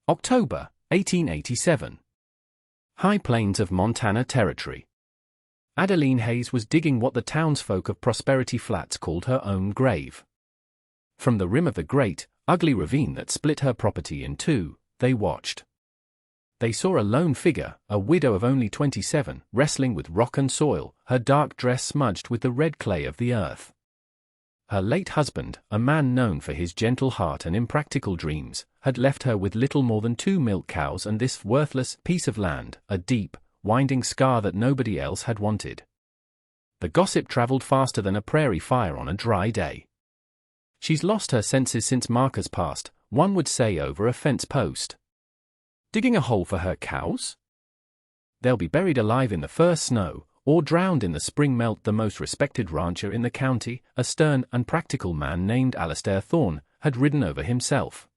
October, 1887. High Plains of Montana Territory. Adeline Hayes was digging what the townsfolk of Prosperity Flats called her own grave. From the rim of the great, ugly ravine that split her property in two, they watched. They saw a lone figure, a widow of only 27, wrestling with rock and soil, her dark dress smudged with the red clay of the earth. Her late husband, a man known for his gentle heart and impractical dreams, had left her with little more than 2 milk cows and this worthless piece of land, a deep, winding scar that nobody else had wanted. The gossip traveled faster than a prairie fire on a dry day. "She's lost her senses since Marcus passed," one would say over a fence post. "Digging a hole for her cows? They'll be buried alive in the first snow, or drowned in the spring melt." The most respected rancher in the county, a stern and practical man named Alastair Thorne, had ridden over himself.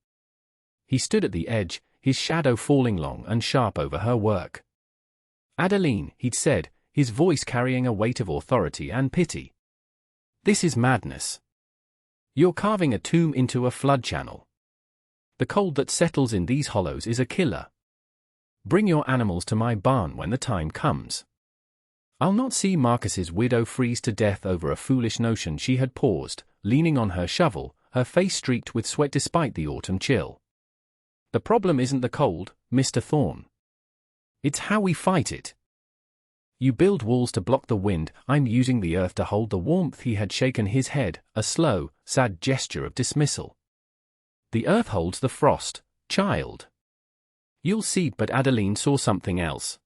He stood at the edge, his shadow falling long and sharp over her work. "Adeline," he'd said, his voice carrying a weight of authority and pity. "This is madness. You're carving a tomb into a flood channel. The cold that settles in these hollows is a killer. Bring your animals to my barn when the time comes." I'll not see Marcus's widow freeze to death over a foolish notion. She had paused, leaning on her shovel, her face streaked with sweat despite the autumn chill. "The problem isn't the cold, Mr. Thorne. It's how we fight it. You build walls to block the wind, I'm using the earth to hold the warmth." He had shaken his head, a slow, sad gesture of dismissal. "The earth holds the frost, child. You'll see." But Adeline saw something else.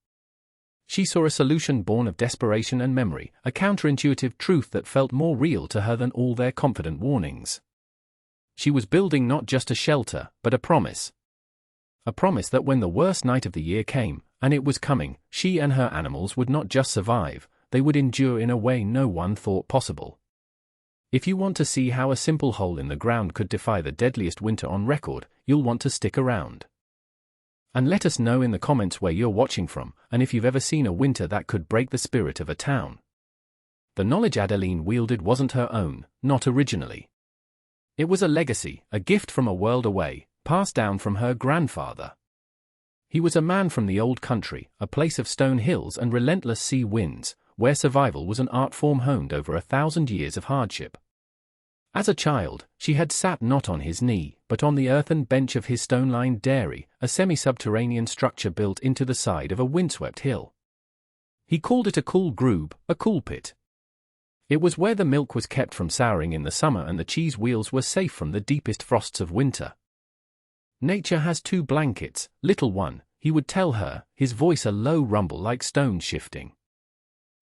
She saw a solution born of desperation and memory, a counterintuitive truth that felt more real to her than all their confident warnings. She was building not just a shelter, but a promise. A promise that when the worst night of the year came, and it was coming, she and her animals would not just survive, they would endure in a way no one thought possible. If you want to see how a simple hole in the ground could defy the deadliest winter on record, you'll want to stick around. And let us know in the comments where you're watching from, and if you've ever seen a winter that could break the spirit of a town. The knowledge Adeline wielded wasn't her own, not originally. It was a legacy, a gift from a world away, passed down from her grandfather. He was a man from the old country, a place of stone hills and relentless sea winds, where survival was an art form honed over 1,000 years of hardship. As a child, she had sat not on his knee, but on the earthen bench of his stone-lined dairy, a semi-subterranean structure built into the side of a windswept hill. He called it a cool grube, a cool pit. It was where the milk was kept from souring in the summer and the cheese wheels were safe from the deepest frosts of winter. "Nature has 2 blankets, little one," he would tell her, his voice a low rumble like stones shifting.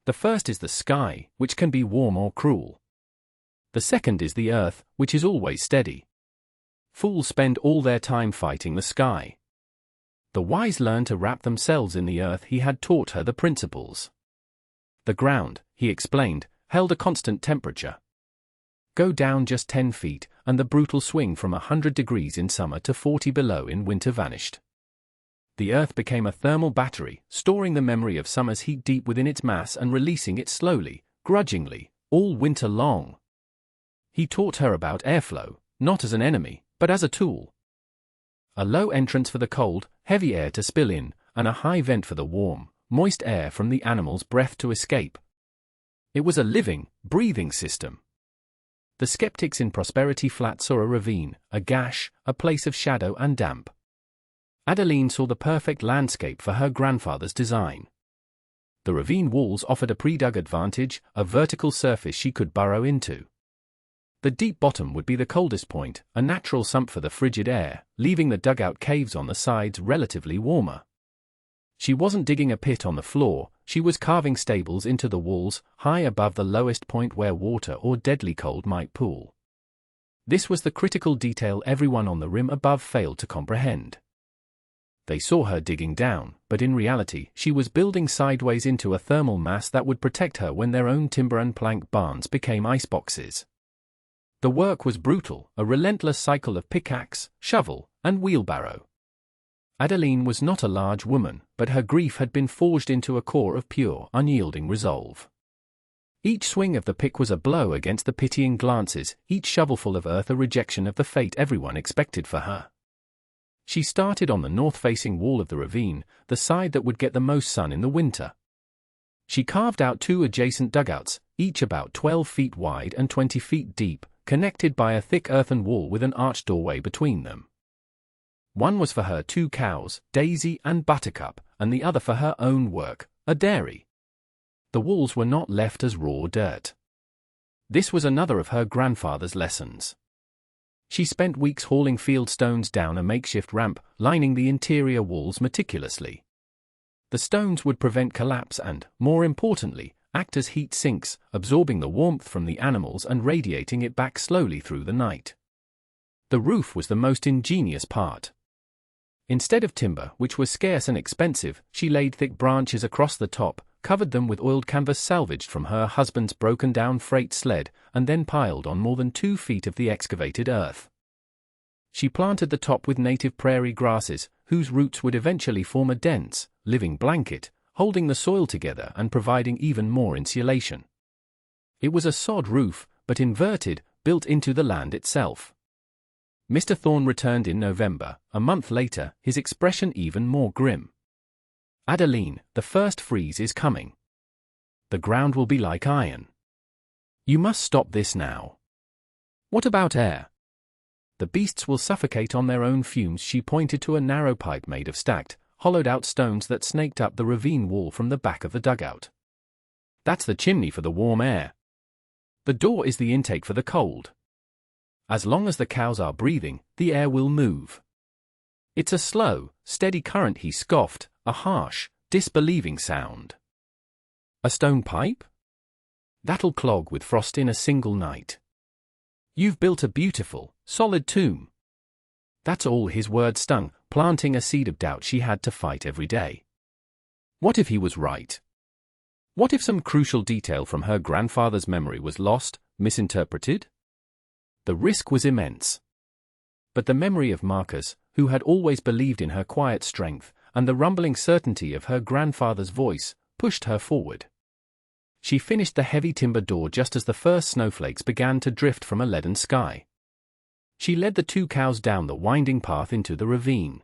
"The first is the sky, which can be warm or cruel. The second is the earth, which is always steady. Fools spend all their time fighting the sky. The wise learn to wrap themselves in the earth." He had taught her the principles. The ground, he explained, held a constant temperature. Go down just 10 feet, and the brutal swing from 100 degrees in summer to 40 below in winter vanished. The earth became a thermal battery, storing the memory of summer's heat deep within its mass and releasing it slowly, grudgingly, all winter long. He taught her about airflow, not as an enemy, but as a tool. A low entrance for the cold, heavy air to spill in, and a high vent for the warm, moist air from the animal's breath to escape. It was a living, breathing system. The skeptics in Prosperity Flats saw a ravine, a gash, a place of shadow and damp. Adeline saw the perfect landscape for her grandfather's design. The ravine walls offered a pre-dug advantage, a vertical surface she could burrow into. The deep bottom would be the coldest point, a natural sump for the frigid air, leaving the dugout caves on the sides relatively warmer. She wasn't digging a pit on the floor, she was carving stables into the walls, high above the lowest point where water or deadly cold might pool. This was the critical detail everyone on the rim above failed to comprehend. They saw her digging down, but in reality, she was building sideways into a thermal mass that would protect her when their own timber and plank barns became iceboxes. The work was brutal, a relentless cycle of pickaxe, shovel, and wheelbarrow. Adeline was not a large woman, but her grief had been forged into a core of pure, unyielding resolve. Each swing of the pick was a blow against the pitying glances, each shovelful of earth a rejection of the fate everyone expected for her. She started on the north-facing wall of the ravine, the side that would get the most sun in the winter. She carved out 2 adjacent dugouts, each about 12 feet wide and 20 feet deep, connected by a thick earthen wall with an arched doorway between them. One was for her 2 cows, Daisy and Buttercup, and the other for her own work, a dairy. The walls were not left as raw dirt. This was another of her grandfather's lessons. She spent weeks hauling field stones down a makeshift ramp, lining the interior walls meticulously. The stones would prevent collapse and, more importantly, act as heat sinks, absorbing the warmth from the animals and radiating it back slowly through the night. The roof was the most ingenious part. Instead of timber, which was scarce and expensive, she laid thick branches across the top, covered them with oiled canvas salvaged from her husband's broken-down freight sled, and then piled on more than 2 feet of the excavated earth. She planted the top with native prairie grasses, whose roots would eventually form a dense, living blanket, holding the soil together and providing even more insulation. It was a sod roof, but inverted, built into the land itself. Mr. Thorne returned in November, a month later, his expression even more grim. "Adeline, the first freeze is coming. The ground will be like iron. You must stop this now." "What about air?" "The beasts will suffocate on their own fumes." She pointed to a narrow pipe made of stacked, hollowed-out stones that snaked up the ravine wall from the back of the dugout. "That's the chimney for the warm air. The door is the intake for the cold. As long as the cows are breathing, the air will move." "It's a slow, steady current," he scoffed, a harsh, disbelieving sound. "A stone pipe? That'll clog with frost in a single night. You've built a beautiful, solid tomb." That's all. His words stung, planting a seed of doubt she had to fight every day. What if he was right? What if some crucial detail from her grandfather's memory was lost, misinterpreted? The risk was immense. But the memory of Marcus, who had always believed in her quiet strength, and the rumbling certainty of her grandfather's voice, pushed her forward. She finished the heavy timber door just as the first snowflakes began to drift from a leaden sky. She led the 2 cows down the winding path into the ravine.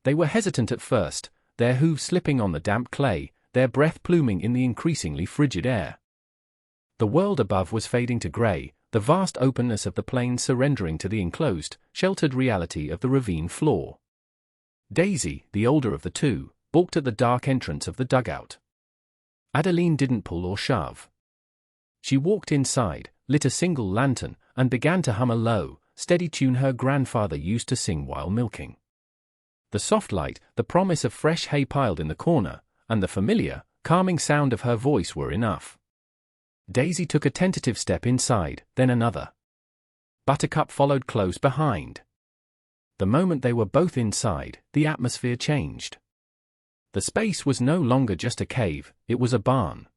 They were hesitant at first, their hooves slipping on the damp clay, their breath pluming in the increasingly frigid air. The world above was fading to gray, the vast openness of the plain surrendering to the enclosed, sheltered reality of the ravine floor. Daisy, the older of the 2, balked at the dark entrance of the dugout. Adeline didn't pull or shove. She walked inside, lit a single lantern, and began to hum a low, steady tune her grandfather used to sing while milking. The soft light, the promise of fresh hay piled in the corner, and the familiar, calming sound of her voice were enough. Daisy took a tentative step inside, then another. Buttercup followed close behind. The moment they were both inside, the atmosphere changed. The space was no longer just a cave, it was a barn.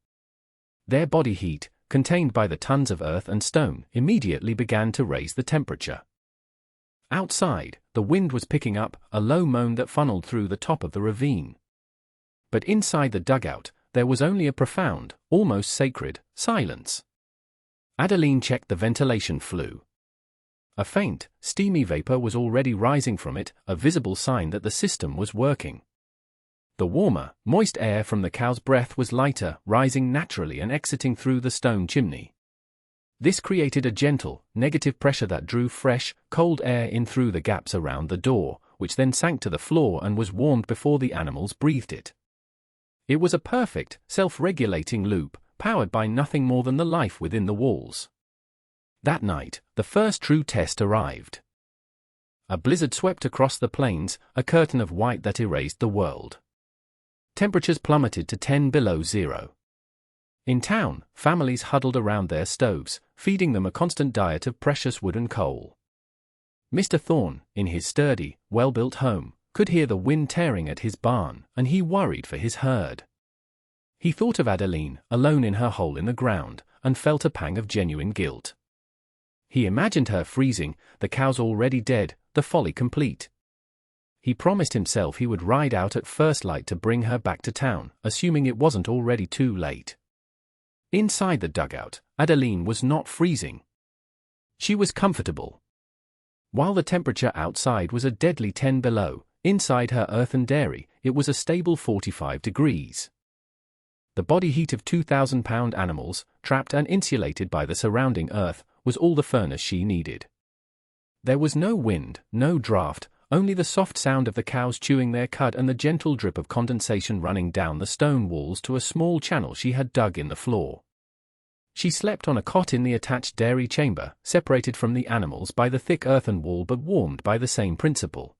Their body heat, contained by the tons of earth and stone, immediately began to raise the temperature. Outside, the wind was picking up, a low moan that funneled through the top of the ravine. But inside the dugout, there was only a profound, almost sacred, silence. Adeline checked the ventilation flue. A faint, steamy vapor was already rising from it, a visible sign that the system was working. The warmer, moist air from the cow's breath was lighter, rising naturally and exiting through the stone chimney. This created a gentle, negative pressure that drew fresh, cold air in through the gaps around the door, which then sank to the floor and was warmed before the animals breathed it. It was a perfect, self-regulating loop, powered by nothing more than the life within the walls. That night, the first true test arrived. A blizzard swept across the plains, a curtain of white that erased the world. Temperatures plummeted to 10 below zero. In town, families huddled around their stoves, feeding them a constant diet of precious wood and coal. Mr. Thorne, in his sturdy, well-built home, could hear the wind tearing at his barn, and he worried for his herd. He thought of Adeline, alone in her hole in the ground, and felt a pang of genuine guilt. He imagined her freezing, the cows already dead, the folly complete. He promised himself he would ride out at first light to bring her back to town, assuming it wasn't already too late. Inside the dugout, Adeline was not freezing. She was comfortable. While the temperature outside was a deadly 10 below, inside her earthen dairy, it was a stable 45 degrees. The body heat of 2,000-pound animals, trapped and insulated by the surrounding earth, was all the furnace she needed. There was no wind, no draft, only the soft sound of the cows chewing their cud and the gentle drip of condensation running down the stone walls to a small channel she had dug in the floor. She slept on a cot in the attached dairy chamber, separated from the animals by the thick earthen wall but warmed by the same principle.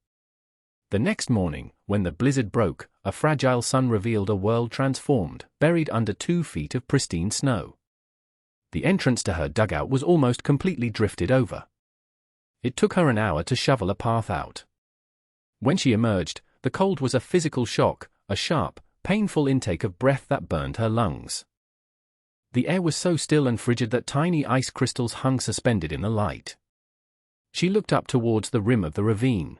The next morning, when the blizzard broke, a fragile sun revealed a world transformed, buried under 2 feet of pristine snow. The entrance to her dugout was almost completely drifted over. It took her an hour to shovel a path out. When she emerged, the cold was a physical shock, a sharp, painful intake of breath that burned her lungs. The air was so still and frigid that tiny ice crystals hung suspended in the light. She looked up towards the rim of the ravine.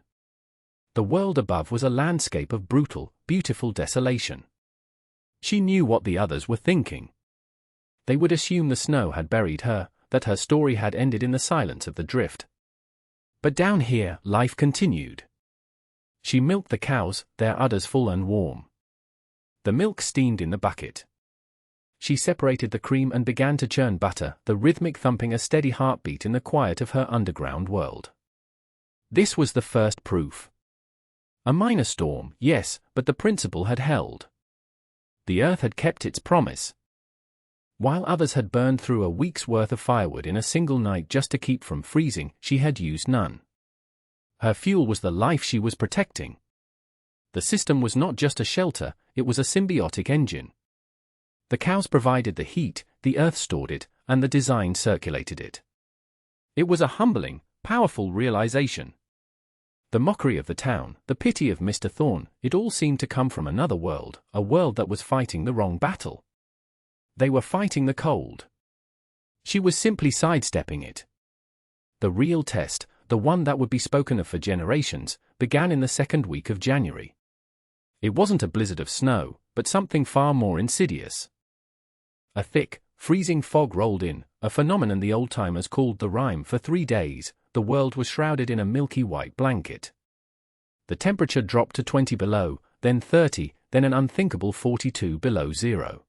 The world above was a landscape of brutal, beautiful desolation. She knew what the others were thinking. They would assume the snow had buried her, that her story had ended in the silence of the drift. But down here, life continued. She milked the cows, their udders full and warm. The milk steamed in the bucket. She separated the cream and began to churn butter, the rhythmic thumping a steady heartbeat in the quiet of her underground world. This was the first proof. A minor storm, yes, but the principle had held. The earth had kept its promise. While others had burned through a week's worth of firewood in a single night just to keep from freezing, she had used none. Her fuel was the life she was protecting. The system was not just a shelter, it was a symbiotic engine. The cows provided the heat, the earth stored it, and the design circulated it. It was a humbling, powerful realization. The mockery of the town, the pity of Mr. Thorne, it all seemed to come from another world, a world that was fighting the wrong battle. They were fighting the cold. She was simply sidestepping it. The real test, the one that would be spoken of for generations, began in the second week of January. It wasn't a blizzard of snow, but something far more insidious. A thick, freezing fog rolled in, a phenomenon the old-timers called the rime. For 3 days, the world was shrouded in a milky white blanket. The temperature dropped to 20 below, then 30, then an unthinkable 42 below zero.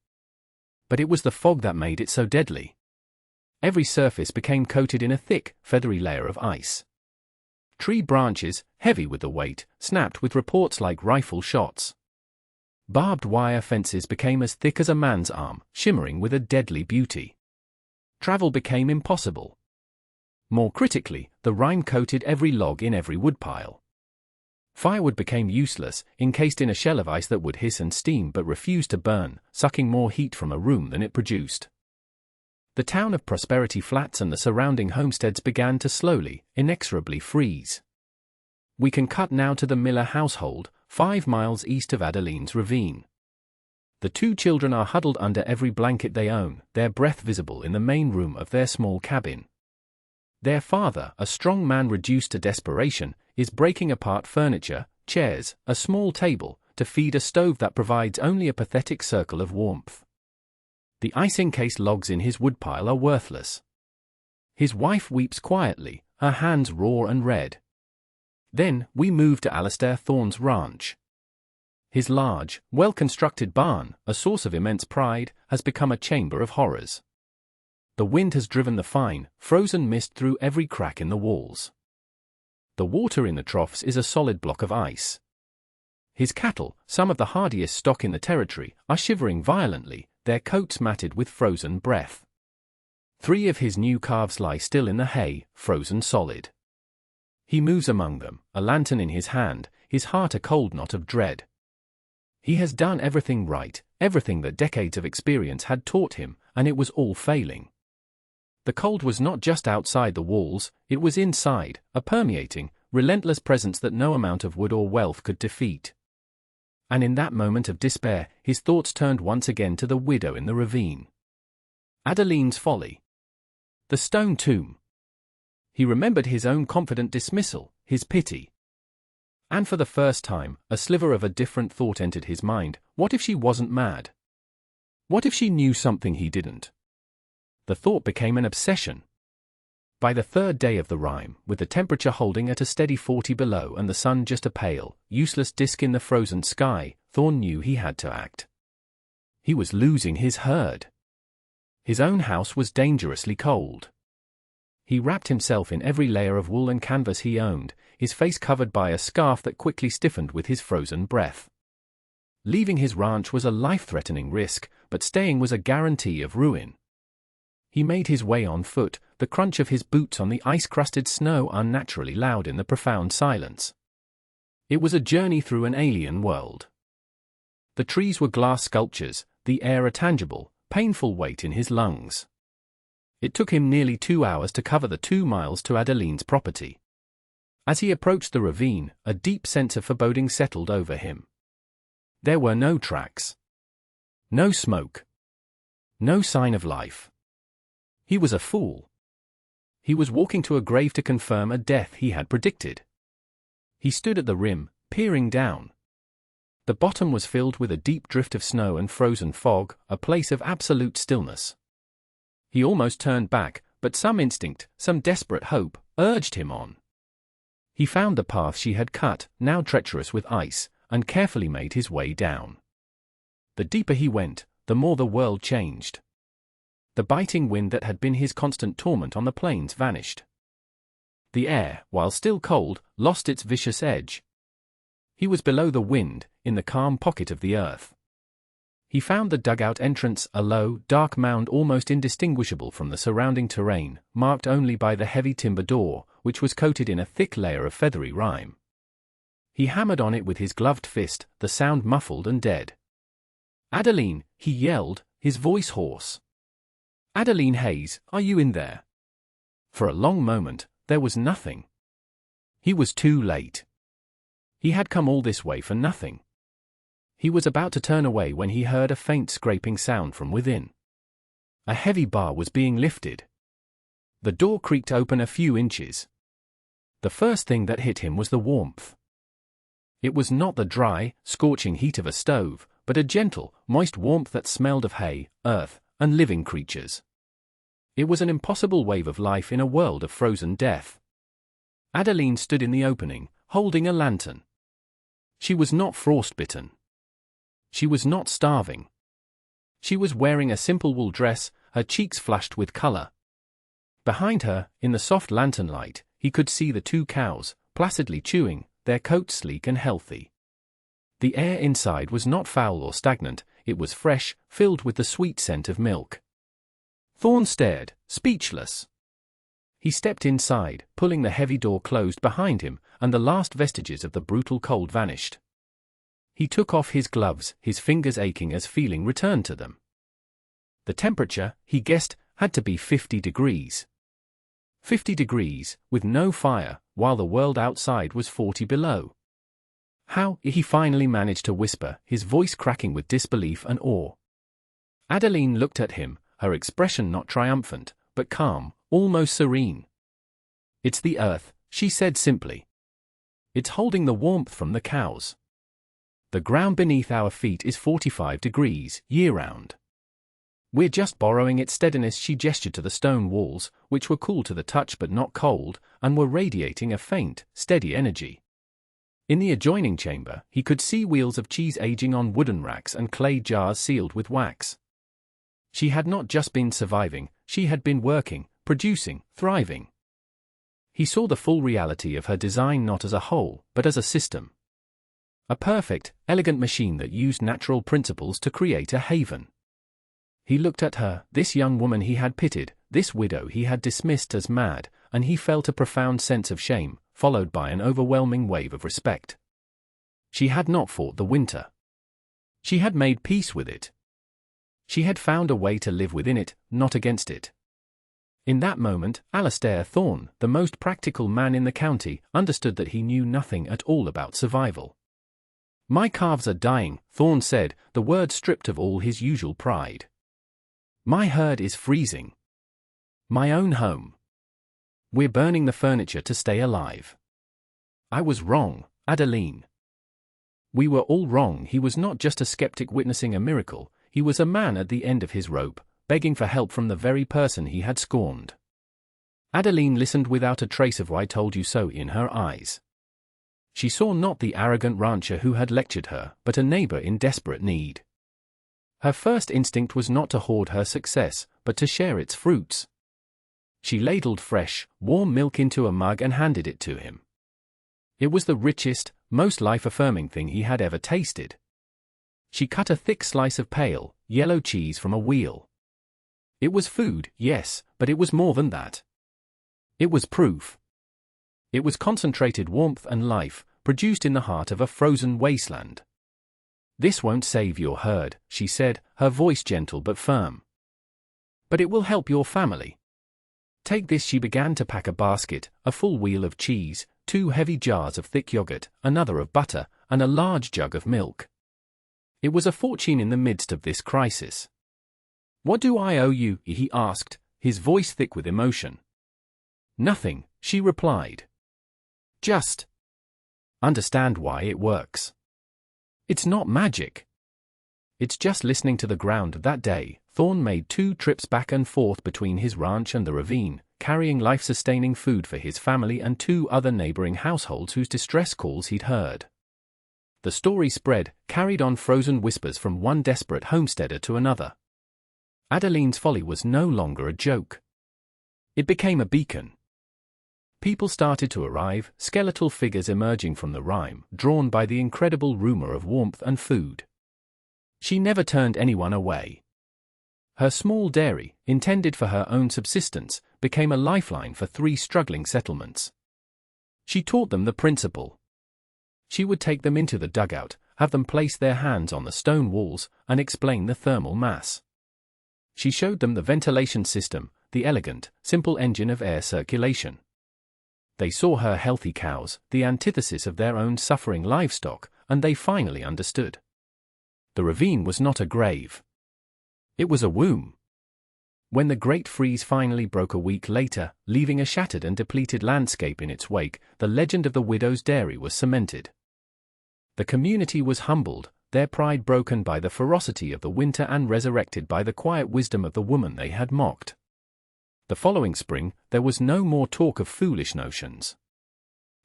But it was the fog that made it so deadly. Every surface became coated in a thick, feathery layer of ice. Tree branches, heavy with the weight, snapped with reports like rifle shots. Barbed wire fences became as thick as a man's arm, shimmering with a deadly beauty. Travel became impossible. More critically, the rime coated every log in every woodpile. Firewood became useless, encased in a shell of ice that would hiss and steam but refused to burn, sucking more heat from a room than it produced. The town of Prosperity Flats and the surrounding homesteads began to slowly, inexorably freeze. We can cut now to the Miller household, 5 miles east of Adeline's Ravine. The 2 children are huddled under every blanket they own, their breath visible in the main room of their small cabin. Their father, a strong man reduced to desperation, is breaking apart furniture, chairs, a small table, to feed a stove that provides only a pathetic circle of warmth. The ice-encased logs in his woodpile are worthless. His wife weeps quietly, her hands raw and red. Then, we move to Alistair Thorne's ranch. His large, well-constructed barn, a source of immense pride, has become a chamber of horrors. The wind has driven the fine, frozen mist through every crack in the walls. The water in the troughs is a solid block of ice. His cattle, some of the hardiest stock in the territory, are shivering violently, their coats matted with frozen breath. 3 of his new calves lie still in the hay, frozen solid. He moves among them, a lantern in his hand, his heart a cold knot of dread. He has done everything right, everything that decades of experience had taught him, and it was all failing. The cold was not just outside the walls, it was inside, a permeating, relentless presence that no amount of wood or wealth could defeat. And in that moment of despair, his thoughts turned once again to the widow in the ravine. Adeline's folly. The stone tomb. He remembered his own confident dismissal, his pity. And for the first time, a sliver of a different thought entered his mind. What if she wasn't mad? What if she knew something he didn't? The thought became an obsession. By the third day of the rime, with the temperature holding at a steady 40 below and the sun just a pale, useless disk in the frozen sky, Thorn knew he had to act. He was losing his herd. His own house was dangerously cold. He wrapped himself in every layer of wool and canvas he owned, his face covered by a scarf that quickly stiffened with his frozen breath. Leaving his ranch was a life-threatening risk, but staying was a guarantee of ruin. He made his way on foot, the crunch of his boots on the ice-crusted snow unnaturally loud in the profound silence. It was a journey through an alien world. The trees were glass sculptures, the air a tangible, painful weight in his lungs. It took him nearly 2 hours to cover the 2 miles to Adeline's property. As he approached the ravine, a deep sense of foreboding settled over him. There were no tracks. No smoke. No sign of life. He was a fool. He was walking to a grave to confirm a death he had predicted. He stood at the rim, peering down. The bottom was filled with a deep drift of snow and frozen fog, a place of absolute stillness. He almost turned back, but some instinct, some desperate hope, urged him on. He found the path she had cut, now treacherous with ice, and carefully made his way down. The deeper he went, the more the world changed. The biting wind that had been his constant torment on the plains vanished. The air, while still cold, lost its vicious edge. He was below the wind, in the calm pocket of the earth. He found the dugout entrance, a low, dark mound almost indistinguishable from the surrounding terrain, marked only by the heavy timber door, which was coated in a thick layer of feathery rime. He hammered on it with his gloved fist, the sound muffled and dead. "Adeline," he yelled, his voice hoarse. "Adeline Hayes, are you in there?" For a long moment, there was nothing. He was too late. He had come all this way for nothing. He was about to turn away when he heard a faint scraping sound from within. A heavy bar was being lifted. The door creaked open a few inches. The first thing that hit him was the warmth. It was not the dry, scorching heat of a stove, but a gentle, moist warmth that smelled of hay, earth, and living creatures. It was an impossible wave of life in a world of frozen death. Adeline stood in the opening, holding a lantern. She was not frostbitten. She was not starving. She was wearing a simple wool dress, her cheeks flushed with color. Behind her, in the soft lantern light, he could see the 2 cows, placidly chewing, their coats sleek and healthy. The air inside was not foul or stagnant, it was fresh, filled with the sweet scent of milk. Thorn stared, speechless. He stepped inside, pulling the heavy door closed behind him, and the last vestiges of the brutal cold vanished. He took off his gloves, his fingers aching as feeling returned to them. The temperature, he guessed, had to be 50 degrees. 50 degrees, with no fire, while the world outside was 40 below. How, he finally managed to whisper, his voice cracking with disbelief and awe. Adeline looked at him, her expression not triumphant, but calm, almost serene. "It's the earth," she said simply. "It's holding the warmth from the cows. The ground beneath our feet is 45 degrees, year-round. We're just borrowing its steadiness." She gestured to the stone walls, which were cool to the touch but not cold, and were radiating a faint, steady energy. In the adjoining chamber, he could see wheels of cheese aging on wooden racks and clay jars sealed with wax. She had not just been surviving, she had been working, producing, thriving. He saw the full reality of her design not as a whole, but as a system. A perfect, elegant machine that used natural principles to create a haven. He looked at her, this young woman he had pitied, this widow he had dismissed as mad, and he felt a profound sense of shame, followed by an overwhelming wave of respect. She had not fought the winter. She had made peace with it. She had found a way to live within it, not against it. In that moment, Alastair Thorne, the most practical man in the county, understood that he knew nothing at all about survival. "My calves are dying," Thorne said, the word stripped of all his usual pride. "My herd is freezing. My own home. We're burning the furniture to stay alive. I was wrong, Adeline." We were all wrong. He was not just a skeptic witnessing a miracle, he was a man at the end of his rope, begging for help from the very person he had scorned. Adeline listened without a trace of "I told you so" in her eyes. She saw not the arrogant rancher who had lectured her, but a neighbor in desperate need. Her first instinct was not to hoard her success, but to share its fruits. She ladled fresh, warm milk into a mug and handed it to him. It was the richest, most life-affirming thing he had ever tasted. She cut a thick slice of pale, yellow cheese from a wheel. It was food, yes, but it was more than that. It was proof. It was concentrated warmth and life, produced in the heart of a frozen wasteland. "This won't save your herd," she said, her voice gentle but firm. "But it will help your family. Take this." She began to pack a basket, a full wheel of cheese, 2 heavy jars of thick yogurt, another of butter, and a large jug of milk. It was a fortune in the midst of this crisis. "What do I owe you?" he asked, his voice thick with emotion. "Nothing," she replied. "Just understand why it works. It's not magic. It's just listening to the ground." That day, Thorne made 2 trips back and forth between his ranch and the ravine, carrying life-sustaining food for his family and 2 other neighboring households whose distress calls he'd heard. The story spread, carried on frozen whispers from one desperate homesteader to another. Adeline's folly was no longer a joke. It became a beacon. People started to arrive, skeletal figures emerging from the rime, drawn by the incredible rumor of warmth and food. She never turned anyone away. Her small dairy, intended for her own subsistence, became a lifeline for 3 struggling settlements. She taught them the principle. She would take them into the dugout, have them place their hands on the stone walls, and explain the thermal mass. She showed them the ventilation system, the elegant, simple engine of air circulation. They saw her healthy cows, the antithesis of their own suffering livestock, and they finally understood. The ravine was not a grave. It was a womb. When the Great Freeze finally broke a week later, leaving a shattered and depleted landscape in its wake, the legend of the widow's dairy was cemented. The community was humbled, their pride broken by the ferocity of the winter and resurrected by the quiet wisdom of the woman they had mocked. The following spring, there was no more talk of foolish notions.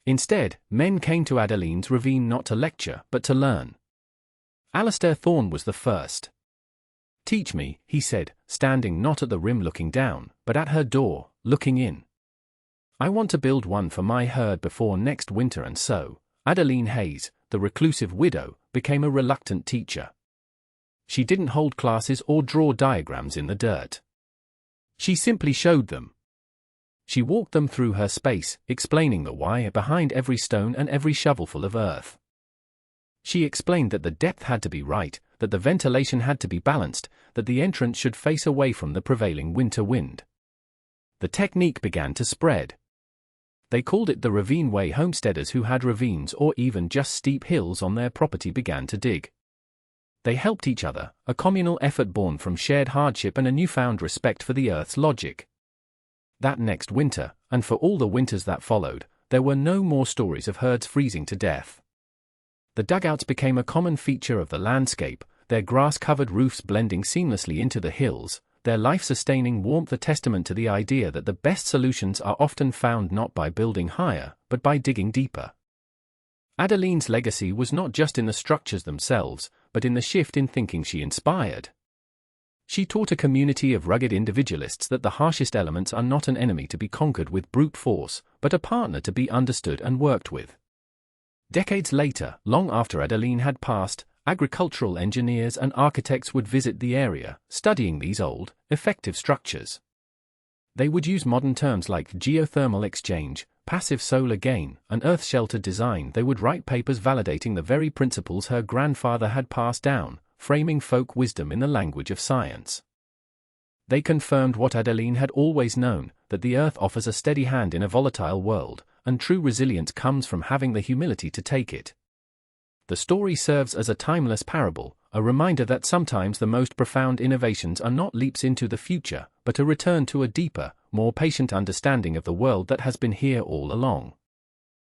Instead, men came to Adeline's ravine not to lecture, but to learn. Alistair Thorne was the first. "Teach me," he said, standing not at the rim looking down, but at her door, looking in. "I want to build one for my herd before next winter." And so, Adeline Hayes, the reclusive widow, became a reluctant teacher. She didn't hold classes or draw diagrams in the dirt. She simply showed them. She walked them through her space, explaining the why behind every stone and every shovelful of earth. She explained that the depth had to be right, that the ventilation had to be balanced, that the entrance should face away from the prevailing winter wind. The technique began to spread. They called it the ravine way. Homesteaders who had ravines or even just steep hills on their property began to dig. They helped each other, a communal effort born from shared hardship and a newfound respect for the earth's logic. That next winter, and for all the winters that followed, there were no more stories of herds freezing to death. The dugouts became a common feature of the landscape, their grass-covered roofs blending seamlessly into the hills, their life-sustaining warmth a testament to the idea that the best solutions are often found not by building higher, but by digging deeper. Adeline's legacy was not just in the structures themselves, but in the shift in thinking she inspired. She taught a community of rugged individualists that the harshest elements are not an enemy to be conquered with brute force, but a partner to be understood and worked with. Decades later, long after Adeline had passed, agricultural engineers and architects would visit the area, studying these old, effective structures. They would use modern terms like geothermal exchange, passive solar gain, and earth-sheltered design. They would write papers validating the very principles her grandfather had passed down, framing folk wisdom in the language of science. They confirmed what Adeline had always known, that the earth offers a steady hand in a volatile world, and true resilience comes from having the humility to take it. The story serves as a timeless parable, a reminder that sometimes the most profound innovations are not leaps into the future, but a return to a deeper, more patient understanding of the world that has been here all along.